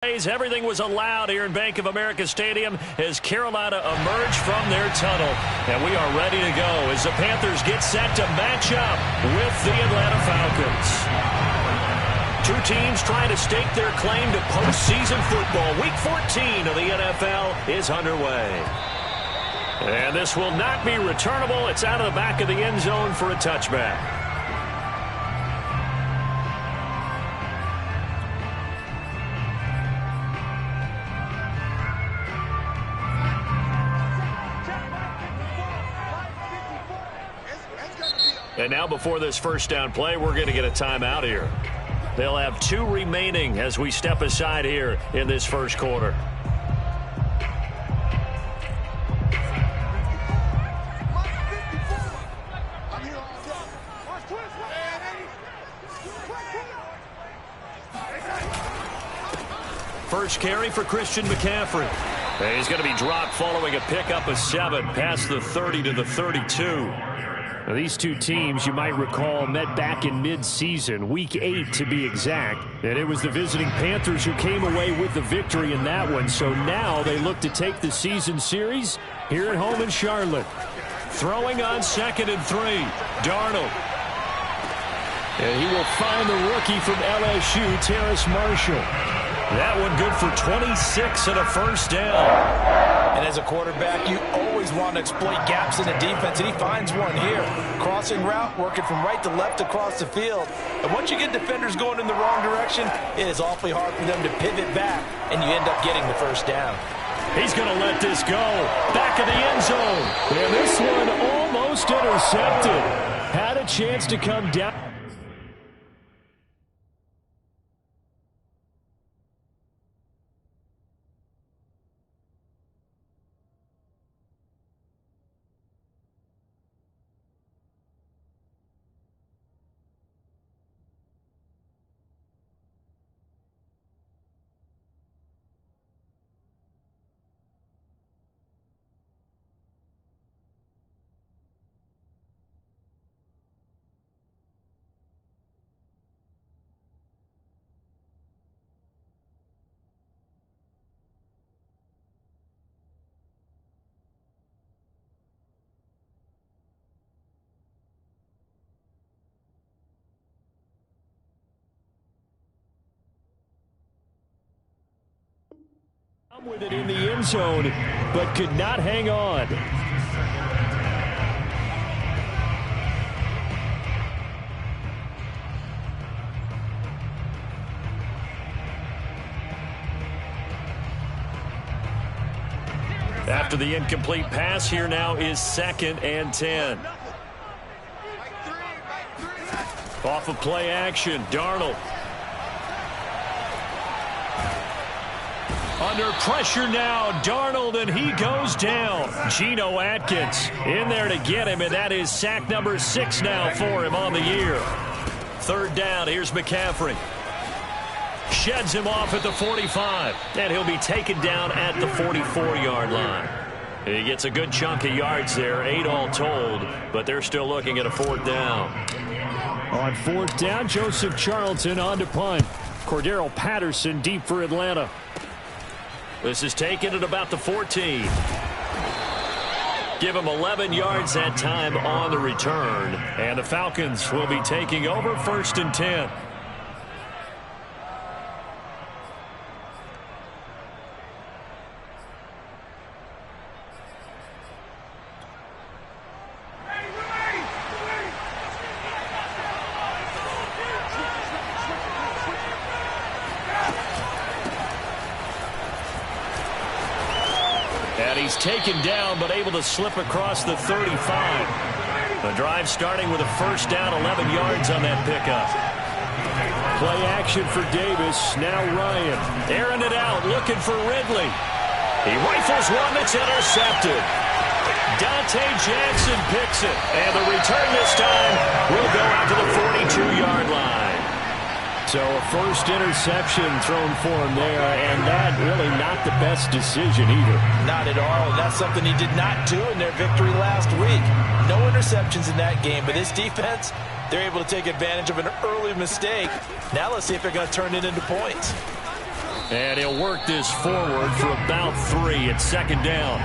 Everything was allowed here in Bank of America Stadium as Carolina emerged from their tunnel. And we are ready to go as the Panthers get set to match up with the Atlanta Falcons. Two teams trying to stake their claim to postseason football. Week 14 of the NFL is underway. And this will not be returnable. It's out of the back of the end zone for a touchback. And now before this first down play, we're going to get a timeout here. They'll have 2 remaining as we step aside here in this first quarter. First carry for Christian McCaffrey. And he's going to be dropped following a pickup of 7 past the 30 to the 32. Now, these two teams, you might recall, met back in mid-season, Week 8 to be exact. And it was the visiting Panthers who came away with the victory in that one. So now they look to take the season series here at home in Charlotte. Throwing on 2nd and 3, Darnold. And he will find the rookie from LSU, Terrace Marshall. That one good for 26 and a first down. And as a quarterback, you always want to exploit gaps in the defense, and he finds one here. Crossing route, working from right to left across the field. And once you get defenders going in the wrong direction, it is awfully hard for them to pivot back, and you end up getting the first down. He's going to let this go. Back of the end zone. And this one almost intercepted. Had a chance to come down. With it in the end zone, but could not hang on. After the incomplete pass, here now is 2nd and 10. Off of play action, Darnold. Under pressure now, Darnold, and he goes down. Geno Atkins in there to get him, and that is sack number 6 now for him on the year. 3rd down, here's McCaffrey. Sheds him off at the 45, and he'll be taken down at the 44-yard line. He gets a good chunk of yards there, 8 all told, but they're still looking at a 4th down. On 4th down, Joseph Charlton on to punt. Cordero Patterson deep for Atlanta. This is taken at about the 14. Give him 11 yards that time on the return. And the Falcons will be taking over 1st and 10. Taken down, but able to slip across the 35. The drive starting with a first down, 11 yards on that pickup. Play action for Davis. Now Ryan. Airing it out, looking for Ridley. He rifles one that's intercepted. Dante Jackson picks it. And the return this time will go out to the 42-yard line. So a first interception thrown for him there, and that really not the best decision either. Not at all, and that's something he did not do in their victory last week. No interceptions in that game, but this defense, they're able to take advantage of an early mistake. Now let's see if they're going to turn it into points. And he'll work this forward for about 3 at second down.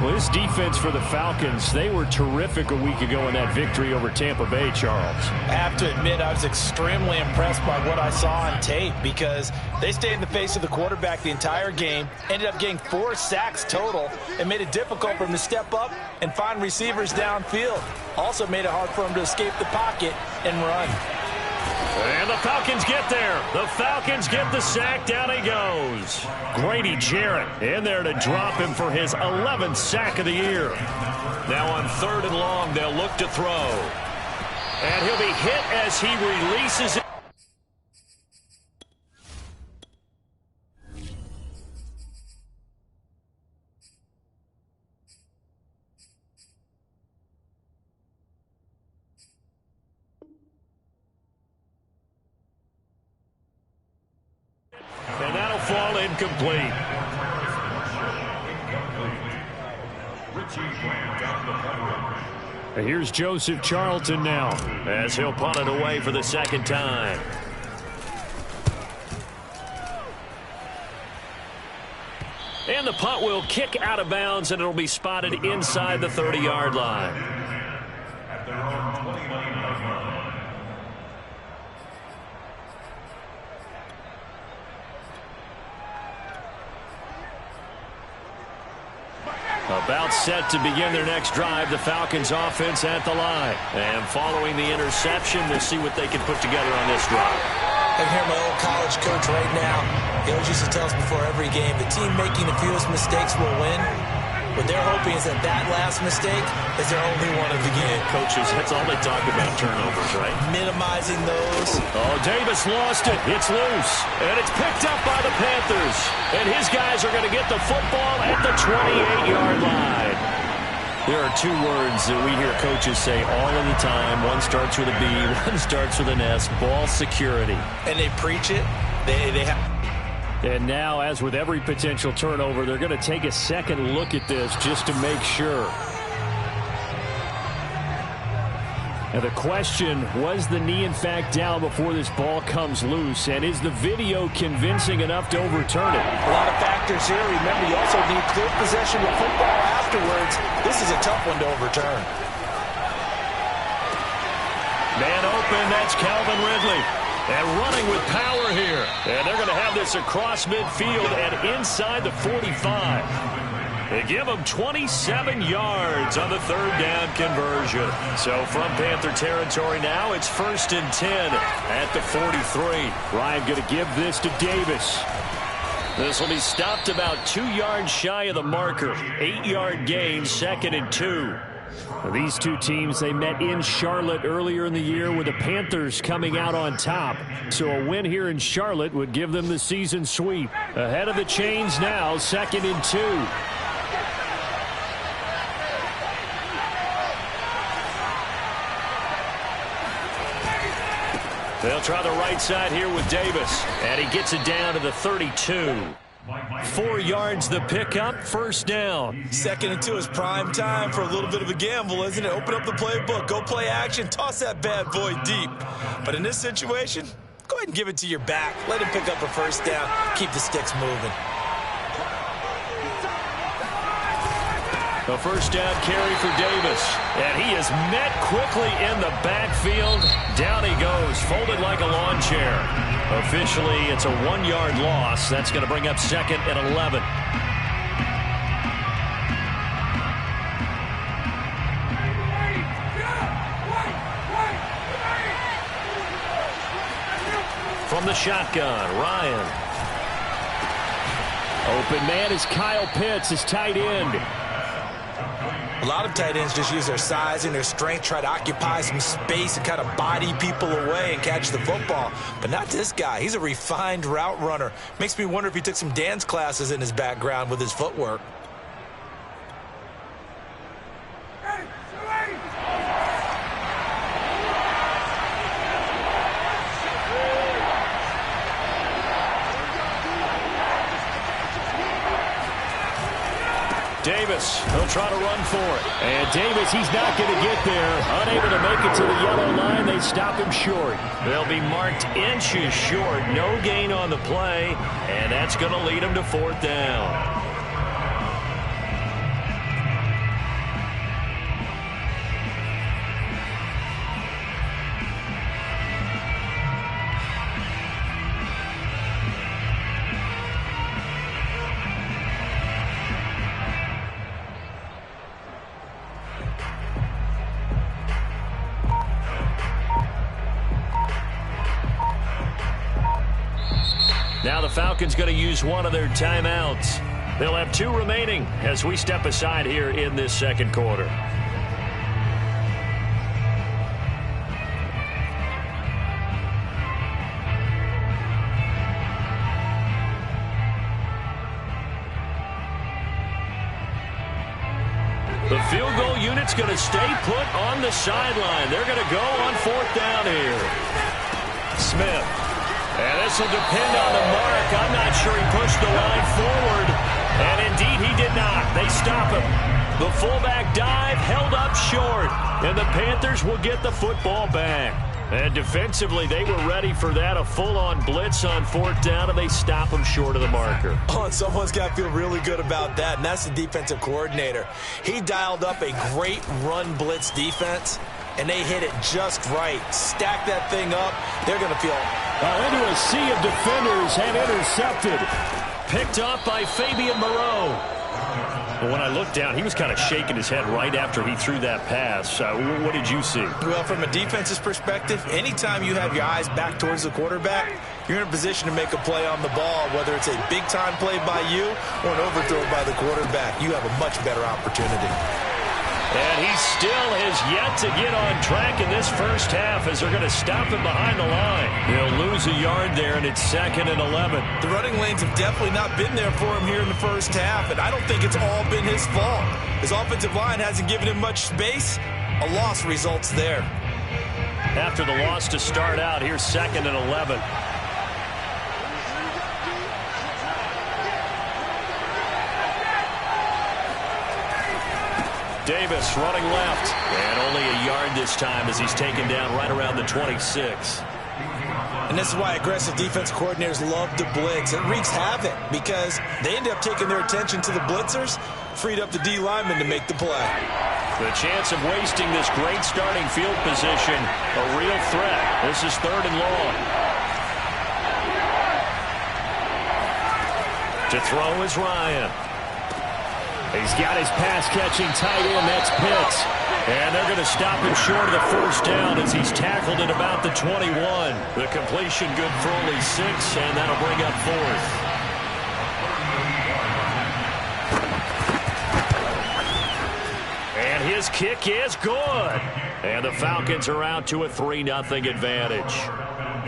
Well, this defense for the Falcons, they were terrific a week ago in that victory over Tampa Bay, Charles. I have to admit, I was extremely impressed by what I saw on tape because they stayed in the face of the quarterback the entire game, ended up getting 4 sacks total, and made it difficult for him to step up and find receivers downfield. Also made it hard for him to escape the pocket and run. And the Falcons get there. The Falcons get the sack. Down he goes. Grady Jarrett in there to drop him for his 11th sack of the year. Now on 3rd and long, they'll look to throw. And he'll be hit as he releases it. And that'll fall incomplete. And here's Joseph Charlton now as he'll punt it away for the 2nd time. And the punt will kick out of bounds, and it'll be spotted inside the 30-yard line. About set to begin their next drive, the Falcons offense at the line. And following the interception, we'll see what they can put together on this drive. I can hear my old college coach right now. He always used to tell us before every game, the team making the fewest mistakes will win. What they're hoping is that last mistake is their only one of the game. Coaches, that's all they talk about, turnovers, right? Minimizing those. Oh, Davis lost it. It's loose. And it's picked up by the Panthers. And his guys are going to get the football at the 28-yard line. There are 2 words that we hear coaches say all of the time. One starts with a B, one starts with an S. Ball security. And they preach it. They have... And now, as with every potential turnover, they're going to take a second look at this just to make sure. And the question, was the knee in fact down before this ball comes loose? And is the video convincing enough to overturn it? A lot of factors here. Remember, you also need clear possession of football afterwards. This is a tough one to overturn. Man open, that's Calvin Ridley. And running with power here. And they're going to have this across midfield and inside the 45. They give them 27 yards on the 3rd down conversion. So from Panther territory now, it's 1st and 10 at the 43. Ryan going to give this to Davis. This will be stopped about 2 yards shy of the marker. 8-yard gain, 2nd and 2. These 2 teams, they met in Charlotte earlier in the year with the Panthers coming out on top. So a win here in Charlotte would give them the season sweep. Ahead of the chains now, 2nd and 2. They'll try the right side here with Davis. And he gets it down to the 32. 4 yards the pickup, 1st down. 2nd and 2 is prime time for a little bit of a gamble, isn't it? Open up the playbook, go play action, toss that bad boy deep. But in this situation, go ahead and give it to your back. Let him pick up a 1st down, keep the sticks moving. A 1st down carry for Davis. And he is met quickly in the backfield. Down he goes, folded like a lawn chair. Officially, it's a 1-yard loss. That's going to bring up 2nd and 11. From the shotgun, Ryan. Open man is Kyle Pitts, his tight end. A lot of tight ends just use their size and their strength, try to occupy some space and kind of body people away and catch the football. But not this guy. He's a refined route runner. Makes me wonder if he took some dance classes in his background with his footwork. Davis, he'll try to run for it. And Davis, he's not going to get there. Unable to make it to the yellow line. They stop him short. They'll be marked inches short. No gain on the play. And that's going to lead him to 4th down. Now the Falcons going to use one of their timeouts. They'll have 2 remaining as we step aside here in this second quarter. The field goal unit's going to stay put on the sideline. They're going to go on 4th down here. Smith. And this will depend on the mark. I'm not sure he pushed the line forward. And indeed, he did not. They stop him. The fullback dive held up short. And the Panthers will get the football back. And defensively, they were ready for that. A full-on blitz on 4th down, and they stop him short of the marker. Oh, and someone's got to feel really good about that, and that's the defensive coordinator. He dialed up a great run blitz defense, and they hit it just right. Stack that thing up. They're going to feel into a sea of defenders and intercepted. Picked up by Fabian Moreau. Well, when I looked down, he was kind of shaking his head right after he threw that pass. What did you see? Well, from a defense's perspective, anytime you have your eyes back towards the quarterback, you're in a position to make a play on the ball, whether it's a big-time play by you or an overthrow by the quarterback. You have a much better opportunity. And he still has yet to get on track in this first half as they're going to stop him behind the line. He'll lose a yard there, and it's 2nd and 11. The running lanes have definitely not been there for him here in the first half, and I don't think it's all been his fault. His offensive line hasn't given him much space. A loss results there. After the loss to start out, here's 2nd and 11. Davis running left, and only a yard this time as he's taken down right around the 26. And this is why aggressive defense coordinators love to blitz. It wreaks havoc because they end up taking their attention to the blitzers, freed up the D lineman to make the play. The chance of wasting this great starting field position, a real threat. This is 3rd and long. To throw is Ryan. He's got his pass-catching tight end. That's Pitts. And they're going to stop him short of the 1st down as he's tackled at about the 21. The completion good for only 6, and that'll bring up 4th. And his kick is good. And the Falcons are out to a 3-0 advantage.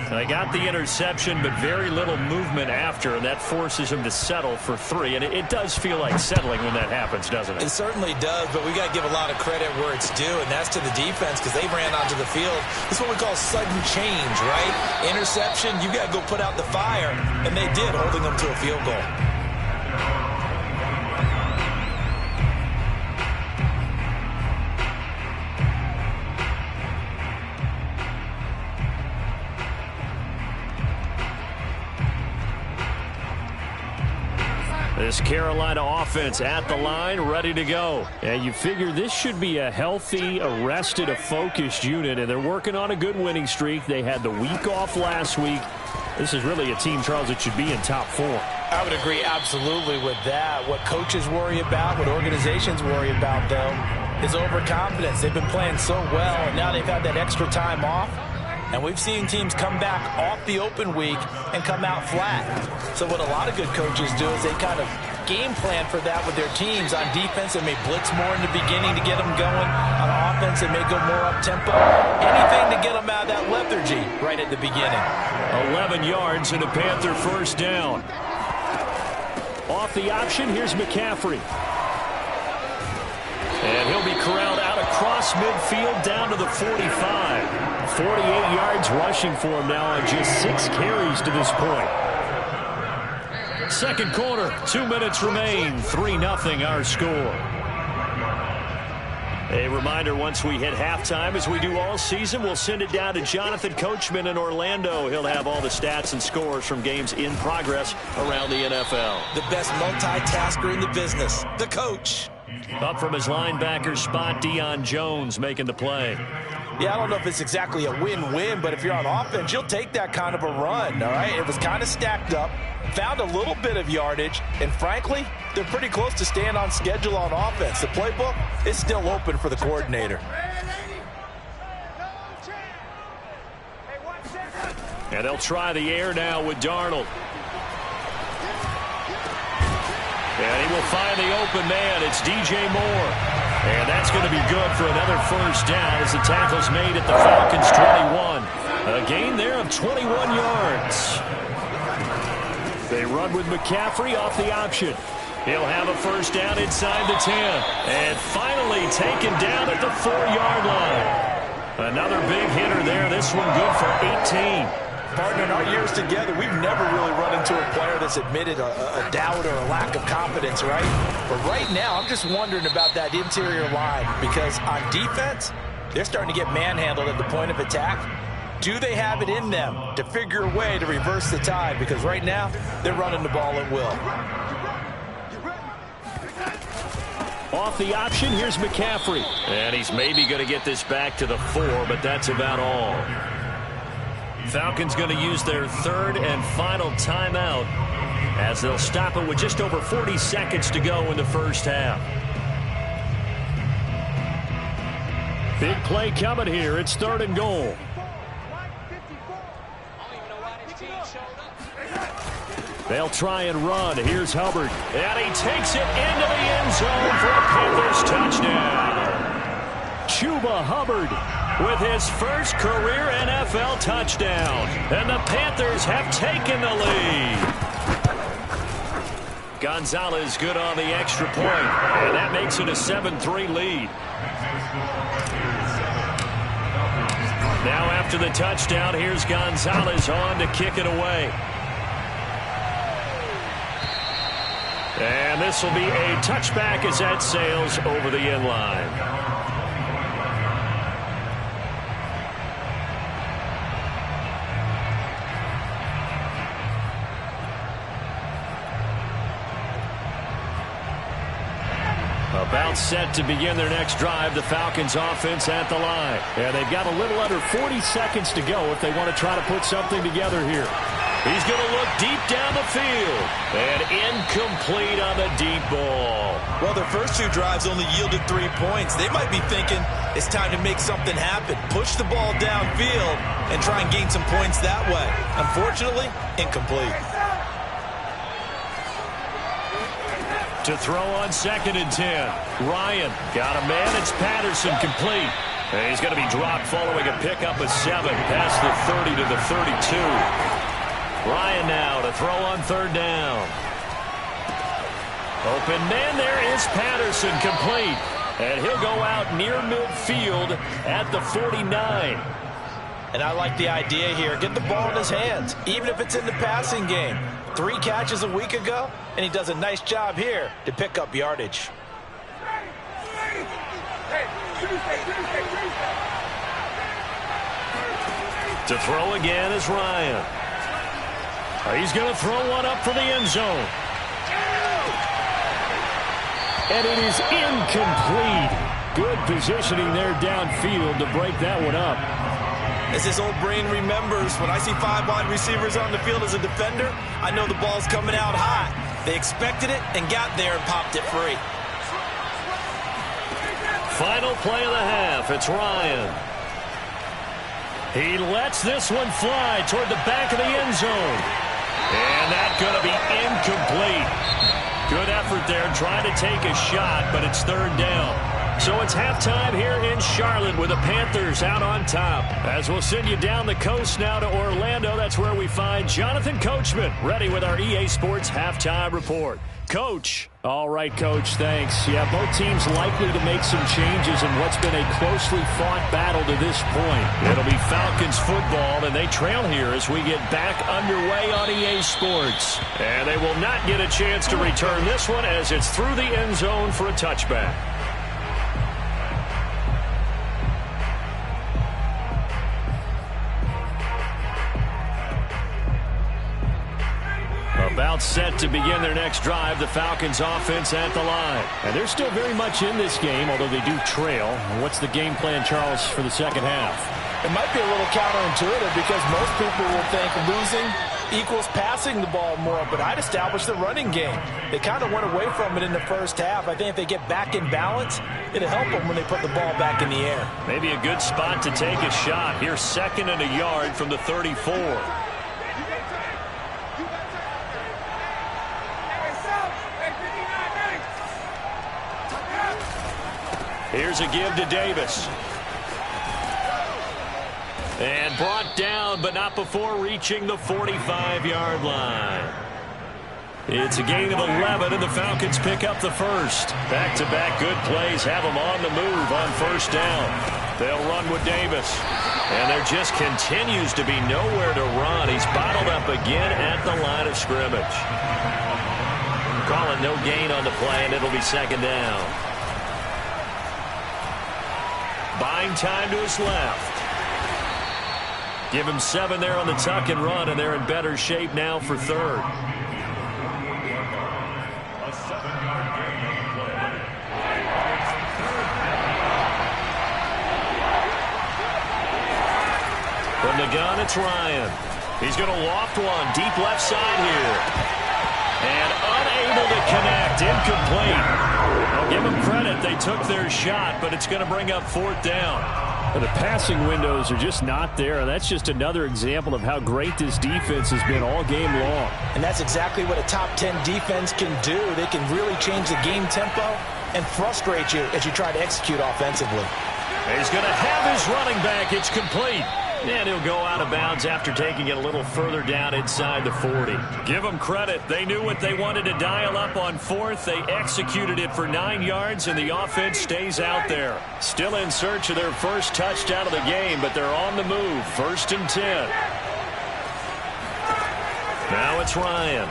They got the interception, but very little movement after, and that forces him to settle for 3. And it does feel like settling when that happens, doesn't it? It certainly does, but we got to give a lot of credit where it's due, and that's to the defense because they ran onto the field. This is what we call sudden change, right? Interception, you got to go put out the fire, and they did, holding them to a field goal. This Carolina offense at the line, ready to go. And you figure this should be a healthy, arrested, a focused unit, and they're working on a good winning streak. They had the week off last week. This is really a team, Charles, that should be in top 4. I would agree absolutely with that. What coaches worry about, what organizations worry about, though, is overconfidence. They've been playing so well, and now they've had that extra time off. And we've seen teams come back off the open week and come out flat. So what a lot of good coaches do is they kind of game plan for that with their teams. On defense, they may blitz more in the beginning to get them going. On offense, they may go more up-tempo. Anything to get them out of that lethargy right at the beginning. 11 yards and a Panther 1st down. Off the option, here's McCaffrey. And he'll be corralled out across midfield down to the 45. 48 yards rushing for him now on just 6 carries to this point. Second quarter, 2 minutes remain, 3-0 our score. A reminder, once we hit halftime, as we do all season, we'll send it down to Jonathan Coachman in Orlando. He'll have all the stats and scores from games in progress around the NFL. The best multitasker in the business, the coach. Up from his linebacker spot, Deion Jones making the play. Yeah, I don't know if it's exactly a win-win, but if you're on offense, you'll take that kind of a run, all right? It was kind of stacked up, found a little bit of yardage, and frankly, they're pretty close to staying on schedule on offense. The playbook is still open for the coordinator. And they'll try the air now with Darnold. And he will find the open man. It's DJ Moore. And that's going to be good for another first down as the tackle's made at the Falcons' 21. A gain there of 21 yards. They run with McCaffrey off the option. He'll have a first down inside the 10. And finally taken down at the 4-yard line. Another big hitter there. This one good for 18. Partner, in our years together, we've never really run into a player that's admitted a doubt or a lack of confidence, right? But right now, I'm just wondering about that interior line because on defense, they're starting to get manhandled at the point of attack. Do they have it in them to figure a way to reverse the tide? Because right now, they're running the ball at will. Off the option, here's McCaffrey. And he's maybe going to get this back to the 4, but that's about all. Falcons going to use their third and final timeout as they'll stop it with just over 40 seconds to go in the first half. Big play coming here. It's 3rd and goal. They'll try and run. Here's Hubbard. And he takes it into the end zone for a Panthers touchdown. Chuba Hubbard with his first career NFL touchdown. And the Panthers have taken the lead. Gonzalez good on the extra point. And that makes it a 7-3 lead. Now after the touchdown, here's Gonzalez on to kick it away. And this will be a touchback as that sails over the end line. About set to begin their next drive, the Falcons offense at the line. And they've got a little under 40 seconds to go if they want to try to put something together here. He's going to look deep down the field. And incomplete on the deep ball. Well, their first 2 drives only yielded 3 points. They might be thinking it's time to make something happen. Push the ball downfield and try and gain some points that way. Unfortunately, incomplete. To throw on 2nd and 10. Ryan got a man. It's Patterson complete. And he's going to be dropped following a pickup of 7 past the 30 to the 32. Ryan now to throw on 3rd down. Open man, there is Patterson complete. And he'll go out near midfield at the 49. And I like the idea here. Get the ball in his hands, even if it's in the passing game. 3 catches a week ago, and he does a nice job here to pick up yardage. To throw again is Ryan. He's going to throw one up for the end zone. And it is incomplete. Good positioning there downfield to break that one up. As his old brain remembers, when I see 5 wide receivers on the field as a defender, I know the ball's coming out high. They expected it and got there and popped it free. Final play of the half. It's Ryan. He lets this one fly toward the back of the end zone. And that's going to be incomplete. Good effort there trying to take a shot, but it's 3rd down. So it's halftime here in Charlotte with the Panthers out on top. As we'll send you down the coast now to Orlando, that's where we find Jonathan Coachman ready with our EA Sports Halftime Report. Coach. All right, Coach, thanks. Yeah, both teams likely to make some changes in what's been a closely fought battle to this point. It'll be Falcons football, and they trail here as we get back underway on EA Sports. And they will not get a chance to return this one as it's through the end zone for a touchback. About set to begin their next drive, the Falcons offense at the line. And they're still very much in this game, although they do trail. What's the game plan, Charles, for the second half? It might be a little counterintuitive because most people will think losing equals passing the ball more, but I'd establish the running game. They kind of went away from it in the first half. I think if they get back in balance, it'll help them when they put the ball back in the air. Maybe a good spot to take a shot. Here's 2nd and a yard from the 34. Here's a give to Davis. And brought down, but not before reaching the 45-yard line. It's a gain of 11, and the Falcons pick up the first. Back-to-back good plays have them on the move on first down. They'll run with Davis. And there just continues to be nowhere to run. He's bottled up again at the line of scrimmage. Call it no gain on the play, and it'll be 2nd down. Buying time to his left. Give him 7 there on the tuck and run, and they're in better shape now for 3rd. From the gun, it's Ryan. He's going to loft one deep left side here. And unable to connect, incomplete. I'll give them credit. They took their shot, but it's going to bring up 4th down. Well, the passing windows are just not there. That's just another example of how great this defense has been all game long. And that's exactly what a top 10 defense can do. They can really change the game tempo and frustrate you as you try to execute offensively. He's going to have his running back. It's complete. And he'll go out of bounds after taking it a little further down inside the 40. Give them credit. They knew what they wanted to dial up on 4th. They executed it for 9 yards, and the offense stays out there. Still in search of their first touchdown of the game, but they're on the move. 1st and 10. Now it's Ryan.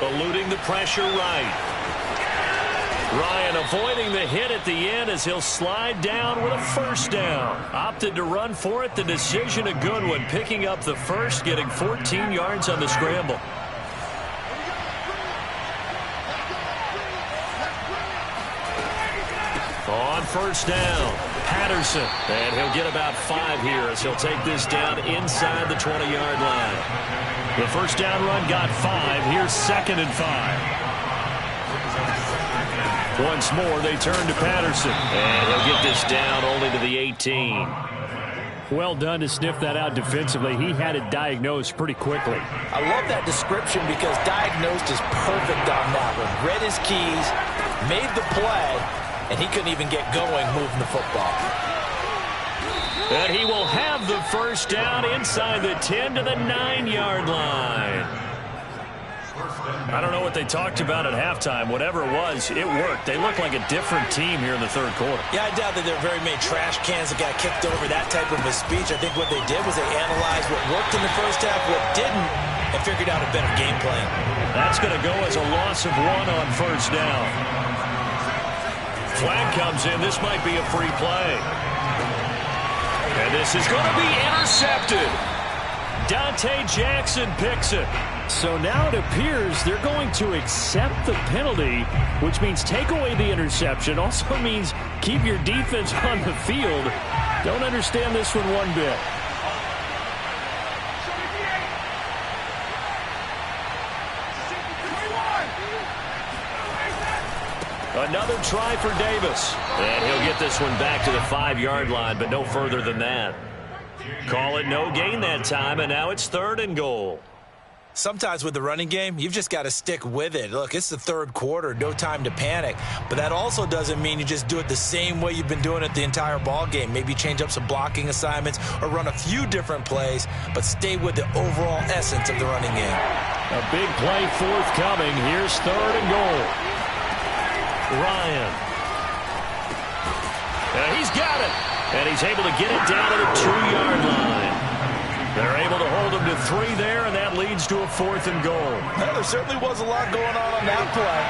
Eluding the pressure right. Ryan avoiding the hit at the end as he'll slide down with a first down. Opted to run for it. The decision a good one. Picking up the first, getting 14 yards on the scramble. On first down, Patterson. And he'll get about 5 here as he'll take this down inside the 20-yard line. The first down run got 5. Here's 2nd and 5. Once more, they turn to Patterson. And he'll get this down only to the 18. Well done to sniff that out defensively. He had it diagnosed pretty quickly. I love that description because diagnosed is perfect on that one. Read his keys, made the play, and he couldn't even get going moving the football. And he will have the first down inside the 10 to the 9-yard line. I don't know what they talked about at halftime. Whatever it was, it worked. They look like a different team here in the 3rd quarter. Yeah, I doubt that there are very many trash cans that got kicked over, that type of a speech. I think what they did was they analyzed what worked in the first half, what didn't, and figured out a better game plan. That's going to go as a loss of 1 on first down. Flag comes in. This might be a free play. And this is going to be intercepted. Dante Jackson picks it. So now it appears they're going to accept the penalty, which means take away the interception. Also means keep your defense on the field. Don't understand this one one bit. Another try for Davis. And he'll get this one back to the 5-yard line, but no further than that. Call it no gain that time, and now it's 3rd and goal. Sometimes with the running game, you've just got to stick with it. Look, it's the 3rd quarter, no time to panic. But that also doesn't mean you just do it the same way you've been doing it the entire ball game. Maybe change up some blocking assignments or run a few different plays, but stay with the overall essence of the running game. A big play forthcoming. Here's 3rd and goal. Ryan. And he's got it. And he's able to get it down to the 2-yard line. They're able to hold him to 3 there, and that leads to a 4th and goal. Well, there certainly was a lot going on that play.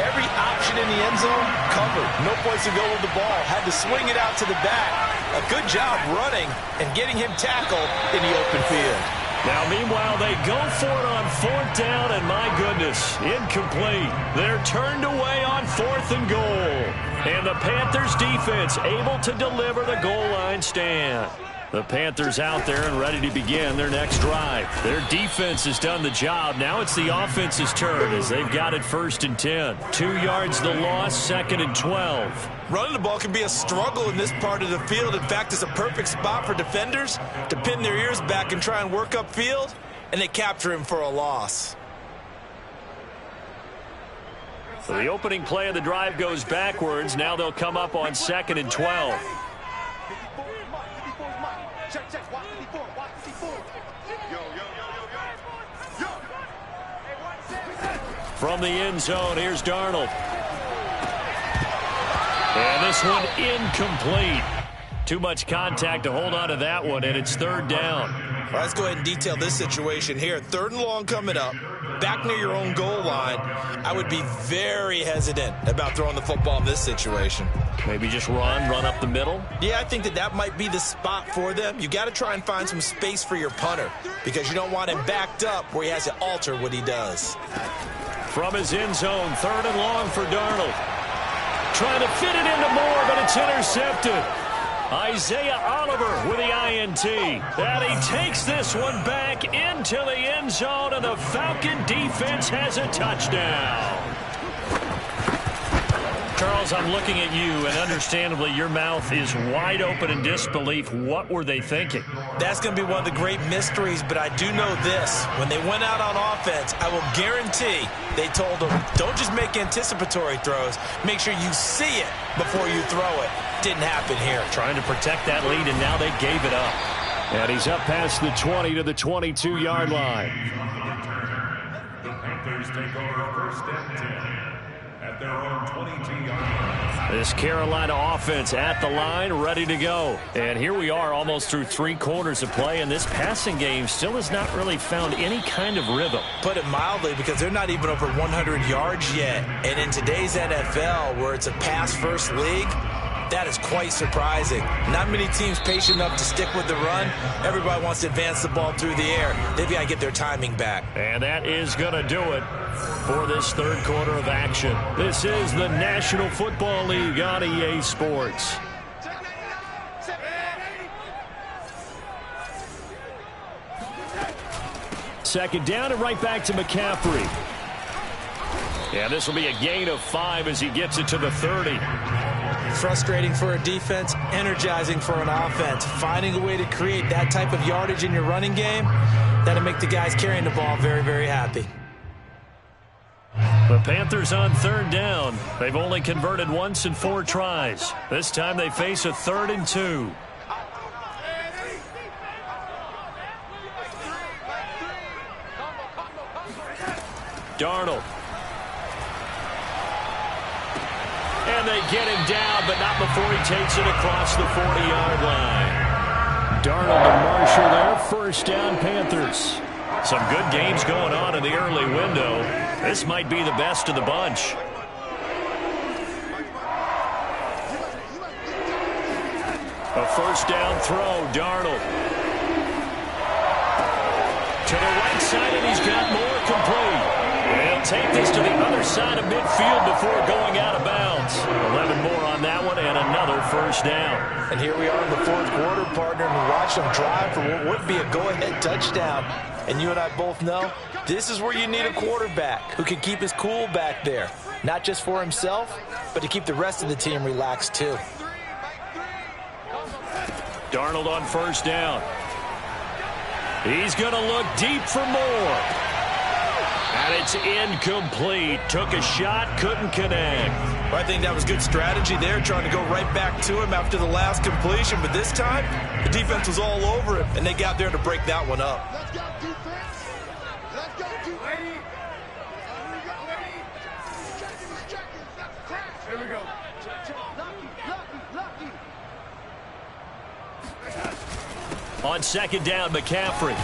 Every option in the end zone covered. No place to go with the ball. Had to swing it out to the back. A good job running and getting him tackled in the open field. Now, meanwhile, they go for it on 4th down, and my goodness, incomplete. They're turned away on 4th and goal. And the Panthers defense able to deliver the goal line stand. The Panthers out there and ready to begin their next drive. Their defense has done the job. Now it's the offense's turn as they've got it 1st and 10. 2 yards the loss, 2nd and 12. Running the ball can be a struggle in this part of the field. In fact, it's a perfect spot for defenders to pin their ears back and try and work upfield, and they capture him for a loss. So the opening play of the drive goes backwards. Now they'll come up on 2nd and 12. From the end zone, here's Darnold. And this one incomplete. Too much contact to hold on to that one, and it's 3rd down. All right, let's go ahead and detail this situation here. 3rd and long coming up. Back near your own goal line. I would be very hesitant about throwing the football in this situation. Maybe just run up the middle? Yeah, I think that might be the spot for them. You got to try and find some space for your punter because you don't want him backed up where he has to alter what he does. From his end zone, 3rd and long for Darnold. Trying to fit it into Moore, but it's intercepted. Isaiah Oliver with the INT. And he takes this one back into the end zone, and the Falcon defense has a touchdown. Charles, I'm looking at you, and understandably, your mouth is wide open in disbelief. What were they thinking? That's going to be one of the great mysteries, but I do know this. When they went out on offense, I will guarantee they told them, don't just make anticipatory throws. Make sure you see it before you throw it. Didn't happen here. Trying to protect that lead, and now they gave it up. And he's up past the 20 to the 22-yard line. The Panthers take over 1st and 10. At their own 22-yard line. This Carolina offense at the line, ready to go. And here we are almost through 3 quarters of play, and this passing game still has not really found any kind of rhythm. Put it mildly, because they're not even over 100 yards yet. And in today's NFL, where it's a pass-first league, that is quite surprising. Not many teams patient enough to stick with the run. Everybody wants to advance the ball through the air. They've got to get their timing back. And that is going to do it for this 3rd quarter of action. This is the National Football League on EA Sports. Second down and right back to McCaffrey. Yeah, this will be a gain of 5 as he gets it to the 30. Frustrating for a defense, energizing for an offense. Finding a way to create that type of yardage in your running game, that'll make the guys carrying the ball very, very happy. The Panthers on 3rd down. They've only converted once in 4 tries. This time they face a 3rd and 2. Darnold. And they get him down, but not before he takes it across the 40-yard line. Darnold to Marshall there. 1st down, Panthers. Some good games going on in the early window. This might be the best of the bunch. A 1st down throw, Darnold. To the right side, and he's got more complete. He'll take this to the other side of midfield before going out of bounds. 11 more on that one, and another 1st down. And here we are in the 4th quarter, partner, and we watch them drive for what would be a go-ahead touchdown. And you and I both know this is where you need a quarterback who can keep his cool back there. Not just for himself, but to keep the rest of the team relaxed too. Darnold on 1st down. He's going to look deep for more. And it's incomplete. Took a shot, couldn't connect. Well, I think that was good strategy there, trying to go right back to him after the last completion. But this time, the defense was all over him, and they got there to break that one up. Here we go. On second down, McCaffrey.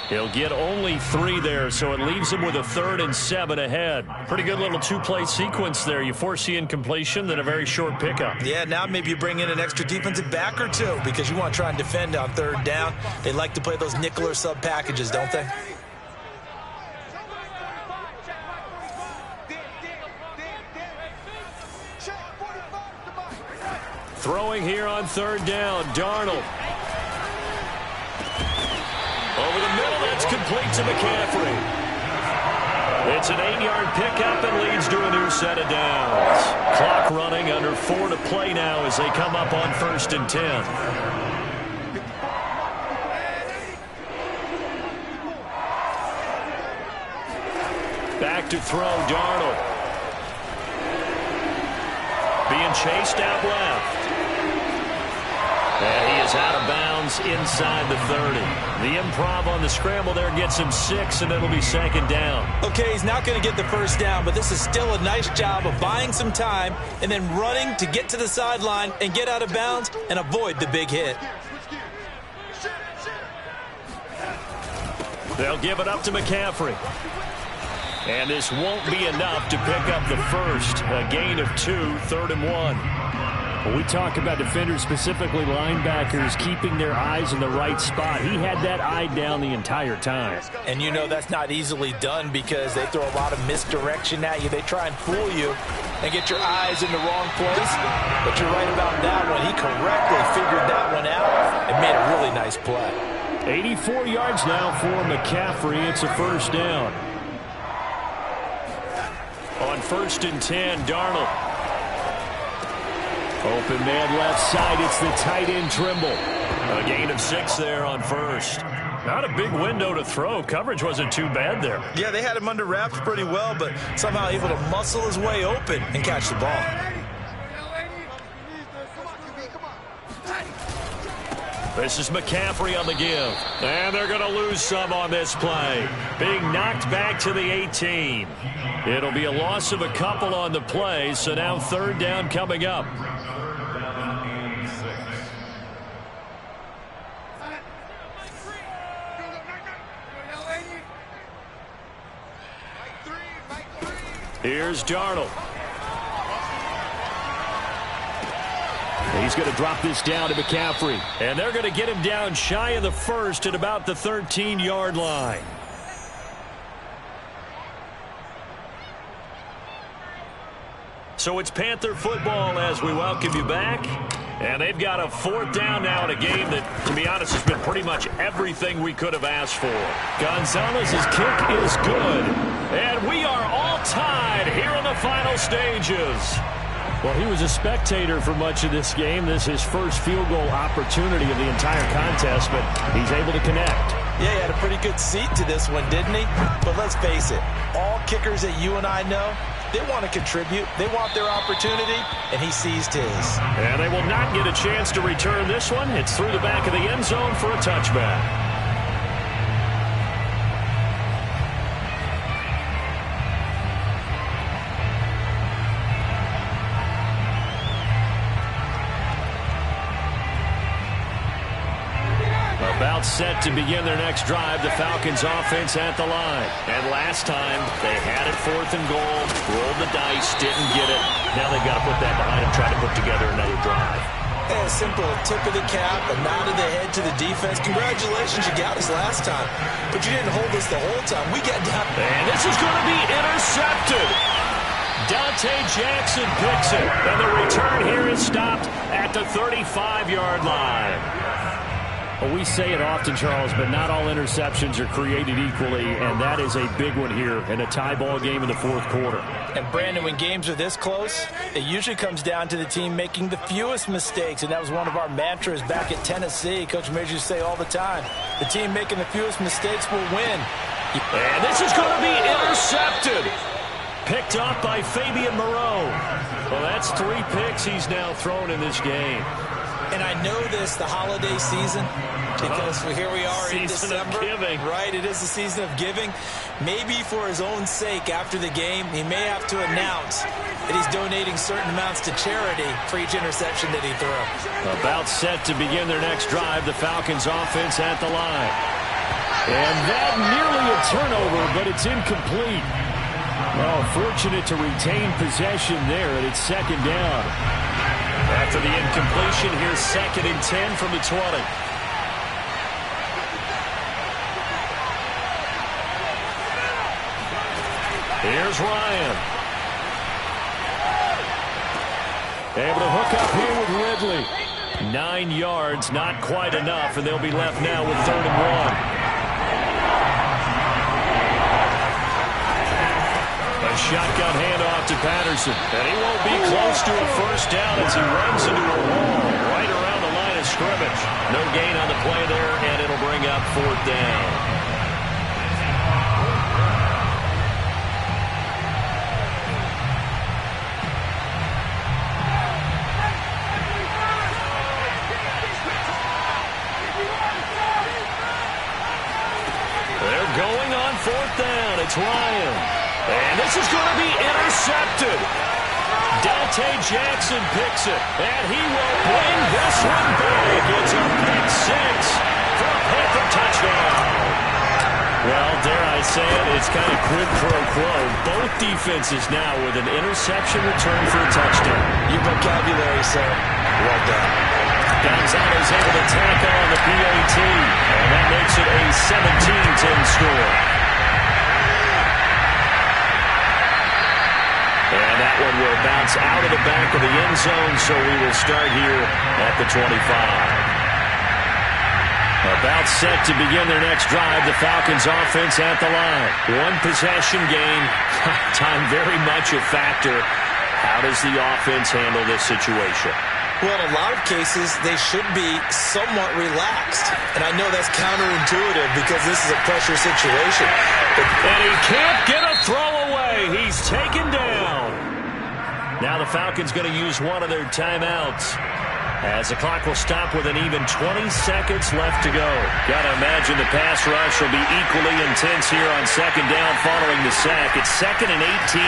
He'll get only 3 there, so it leaves him with a 3rd and 7 ahead. Pretty good little 2-play sequence there. You force the incompletion, then a very short pickup. Yeah, now maybe you bring in an extra defensive back or 2 because you want to try and defend on 3rd down. They like to play those nickel or sub packages, don't they? Throwing here on 3rd down, Darnold. Over the middle, that's complete to McCaffrey. It's an 8-yard pickup and leads to a new set of downs. Clock running, under 4 to play now as they come up on 1st and 10. Back to throw, Darnold. Being chased out left. And he is out of bounds inside the 30. The improv on the scramble there gets him 6, and it'll be 2nd down. Okay, he's not going to get the 1st down, but this is still a nice job of buying some time and then running to get to the sideline and get out of bounds and avoid the big hit. They'll give it up to McCaffrey. And this won't be enough to pick up the 1st. A gain of 2, 3rd and 1. When we talk about defenders, specifically linebackers, keeping their eyes in the right spot, he had that eye down the entire time. And you know that's not easily done because they throw a lot of misdirection at you. They try and fool you and get your eyes in the wrong place. But you're right about that one. He correctly figured that one out and made a really nice play. 84 yards now for McCaffrey. It's a 1st down. On 1st and 10, Darnold. Open man left side. It's the tight end Trimble. A gain of 6 there on 1st. Not a big window to throw. Coverage wasn't too bad there. Yeah, they had him under wraps pretty well, but somehow able to muscle his way open and catch the ball. This is McCaffrey on the give. And they're going to lose some on this play. Being knocked back to the 18. It'll be a loss of a couple on the play, so now 3rd down coming up. Here's Darnold. He's going to drop this down to McCaffrey. And they're going to get him down shy of the 1st at about the 13-yard line. So it's Panther football as we welcome you back. And they've got a 4th down now in a game that, to be honest, has been pretty much everything we could have asked for. Gonzalez's kick is good. And we are all tied here in the final stages. Well, he was a spectator for much of this game. This is his first field goal opportunity of the entire contest, but he's able to connect. Yeah, he had a pretty good seat to this one, didn't he? But let's face it, all kickers that you and I know, they want to contribute. They want their opportunity, and he seized his. And they will not get a chance to return this one. It's through the back of the end zone for a touchback. About set to begin their next drive, the Falcons offense at the line. And last time, they had it 4th and goal, rolled the dice, didn't get it. Now they've got to put that behind them, try to put together another drive. Yeah, simple tip of the cap, a nod of the head to the defense. Congratulations, you got us last time. But you didn't hold us the whole time. We got down. And this is going to be intercepted. Dante Jackson picks it. And the return here is stopped at the 35-yard line. Well, we say it often, Charles, but not all interceptions are created equally, and that is a big one here in a tie ball game in the 4th quarter. And, Brandon, when games are this close, it usually comes down to the team making the fewest mistakes, and that was one of our mantras back at Tennessee. Coach Major used to say all the time, the team making the fewest mistakes will win. And this is going to be intercepted. Picked off by Fabian Moreau. Well, that's 3 picks he's now thrown in this game. And I know this, the holiday season, because here we are in December. Right, it is the season of giving. Maybe for his own sake, after the game, he may have to announce that he's donating certain amounts to charity for each interception that he throws. About set to begin their next drive, the Falcons offense at the line. And that nearly a turnover, but it's incomplete. Well, fortunate to retain possession there, and it's second down. After the incompletion, here's 2nd and 10 from the 20. Here's Ryan. Able to hook up here with Ridley. 9 yards, not quite enough, and they'll be left now with 3rd and 1. A shotgun handoff to Patterson. And he won't be close to a first down as he runs into a wall right around the line of scrimmage. No gain on the play there, and it'll bring up 4th down. They're going on 4th down. It's Ryan. And this is going to be intercepted. Dante Jackson picks it, and he will bring this one back. It's a pick 6 for a Panther touchdown. Well, dare I say it, it's kind of quid pro quo. Both defenses now with an interception return for a touchdown. Your vocabulary, sir. Well done. Gonzalez able to tackle on the PAT, and that makes it a 17-10 score. And that one will bounce out of the back of the end zone, so we will start here at the 25. About set to begin their next drive, the Falcons offense at the line. 1 possession game, time very much a factor. How does the offense handle this situation? Well, in a lot of cases, they should be somewhat relaxed. And I know that's counterintuitive because this is a pressure situation. And he can't get a throw away. He's taken down. Now the Falcons going to use one of their timeouts, as the clock will stop with an even 20 seconds left to go. Got to imagine the pass rush will be equally intense here on 2nd down following the sack. It's 2nd and 18.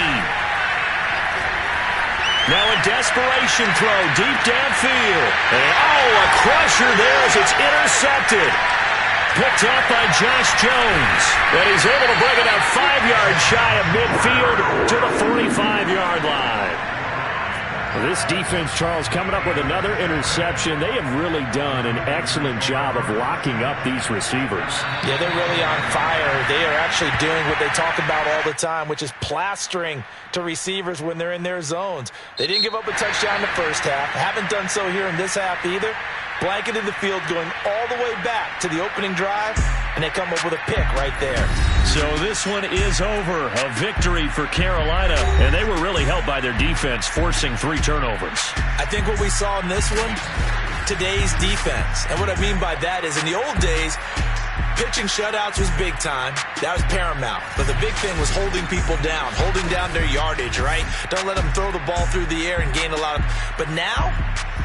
Now a desperation throw deep downfield. And a crusher there as it's intercepted. Picked up by Josh Jones. And he's able to bring it out 5 yards shy of midfield to the 45-yard line. This defense, Charles, coming up with another interception. They have really done an excellent job of locking up these receivers. Yeah, they're really on fire. They are actually doing what they talk about all the time, which is plastering to receivers when they're in their zones. They didn't give up a touchdown in the first half. Haven't done so here in this half either. Blanketed the field going all the way back to the opening drive, and they come up with a pick right there. So this one is over. A victory for Carolina, and they were really helped by their defense, forcing 3 turnovers. I think what we saw in this one, today's defense. And what I mean by that is in the old days, pitching shutouts was big time. That was paramount. But the big thing was holding people down, holding down their yardage, right? Don't let them throw the ball through the air and gain a lot of... But now,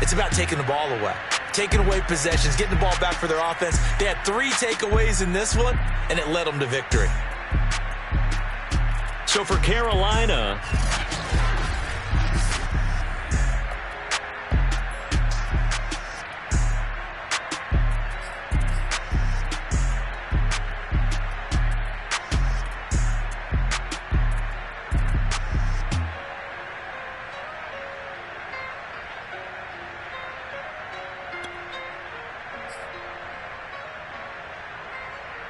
it's about taking the ball away. Taking away possessions, getting the ball back for their offense. They had 3 takeaways in this one, and it led them to victory. So for Carolina,